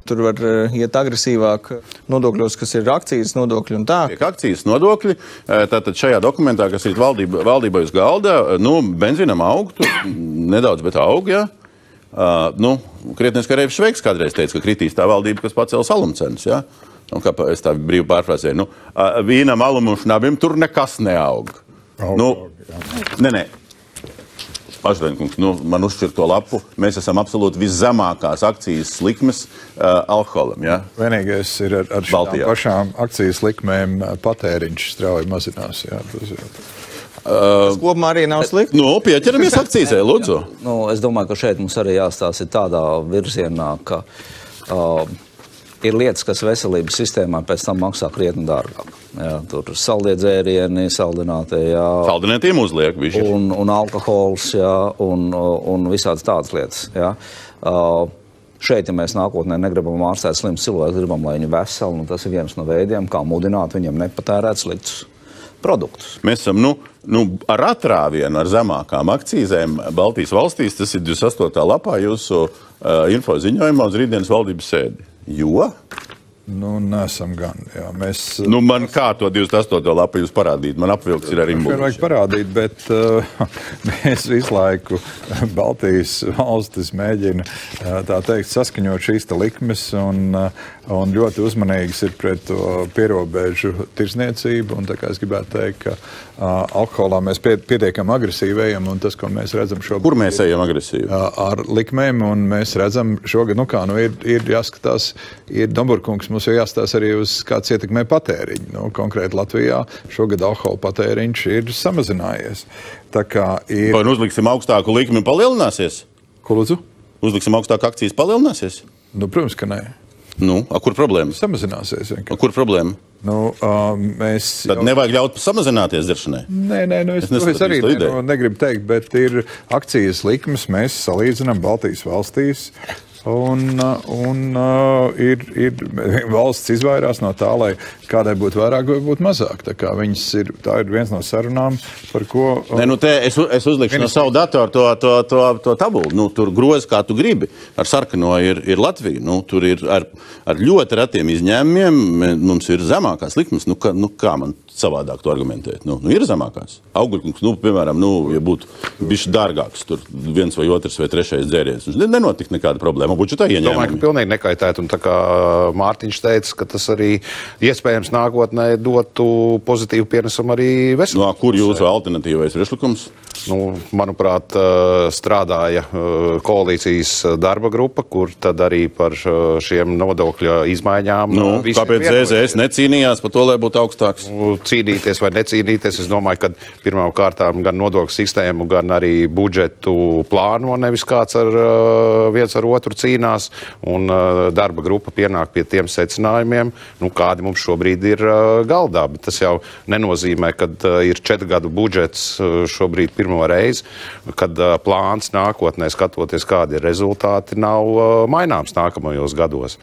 Tur var iet agresīvāk nodokļos, kas ir akcijas nodokļi un tā. Akcijas nodokļi, tātad šajā dokumentā, kas ir valdībai uz galda, benzīnam aug, nedaudz, bet aug, jā. Krietnieks Kareivis Šveiks kādreiz teica, ka kritīs tā valdība, kas pacēla salumcenas, jā. Un kā es tā brīvi pārfrāzēju, vīnam, alum un šnabim tur nekas neaug. Nē. Pašdēļkungs, man uzšķir to lapu. Mēs esam absolūti viszemākās akcijas likmes alkoholam, jā? Vienīgais ir ar šādām pašām akcijas likmēm patēriņš strauji mazinās, jā. Tas kopumā arī nav slikti. Pieķeramies akcīzē, lūdzu. Es domāju, ka šeit mums arī jāstāsta tādā virzienā, ka ir lietas, kas veselības sistēmā pēc tam maksā krietni dārgāk. Jā, tur saldēdzērieni, saldinātie, jā. Saldinātiem uzliek, bišķi. Un alkohols, jā, un visādas tādas lietas, jā. Šeit, ja mēs nākotnē negribam ārstēt slimus cilvēkus, gribam, lai viņi veseli, tas ir viens no veidiem, kā mudināt viņiem nepatērēt sliktus produktus. Mēs esam, ar atrāvienu, ar zemākām akcīzēm Baltijas valstīs, tas ir 28. lapā jūsu info ziņojumā uz rītdienas valdības sēdi. Jo? Nesam gan, jā. Man kā to 28. lapu jūs parādīt? Man apvilks ir arī mūžu. Vajag parādīt, bet mēs visu laiku Baltijas valstis mēģina, tā teikt, saskaņot šīs likmes un ļoti uzmanīgas ir pret to pierobežu tirsniecību. Un tā kā es gribētu teikt, ka alkoholā mēs pietiekam agresīvi ejam, un tas, ko mēs redzam šobrīd. Kur mēs ejam agresīvi? Ar likmēm, un mēs redzam šogad, ir jāskatās, ir Domburkungs, mums jau jāstāsta arī uz kāds ietekmē patēriņu. Konkrēti Latvijā šogad alkohola patēriņš ir samazinājies. Tā kā ir... Vai uzliksim augstāku likmi un palielināsies? Ko lūdzu? Uzliksim augstāku akcijas palielināsies? Protams, ka nē. Kur problēma? Samazināsies vienkārši. Kur problēma? Tad nevajag ļaut samazināties dzeršanai? Nē, es arī negribu teikt, bet ir akcijas likmes, mēs salīdzinām Baltijas valstīs. Un valsts izvairās no tā, lai kādai būtu vairāk vai būtu mazāk. Tā ir viens no sarunām, par ko... Es uzlikšu no savu datoru to tabulu. Tur grozi, kā tu gribi. Ar sarkano ir Latvija. Tur ir ar ļoti retiem izņēmumiem. Mums ir zemākās likmes. Kā man savādāk to argumentēt? Ir zemākās. Augļkungs, piemēram, ja būtu bišķi dārgāks, tur viens vai otrs vai trešais dzēriens. Nenotika nekāda problēma. Domāju, ka pilnīgi nekaitētu, un tā kā Mārtiņš teica, ka tas arī iespējams nākotnē dotu pozitīvu pienesumu arī veselības. Kur jūsu alternatīvais priekšlikums? Manuprāt, strādāja koalīcijas darba grupa, kur tad arī par šiem nodokļu izmaiņām... Kāpēc ZZS necīnījās par to, lai būtu augstāks? Cīnīties vai necīnīties, es domāju, ka pirmām kārtām gan nodokļu sistēmu, gan arī budžetu plāno, nevis kāds viens ar otru cīnās, un darba grupa pienāk pie tiem secinājumiem, kādi mums šobrīd ir galdā. Bet tas jau nenozīmē, ka ir 4 gadu budžets šobrīd pirmo reizi, kad plāns nākotnē skatoties, kādi ir rezultāti, nav maināms nākamajos gados.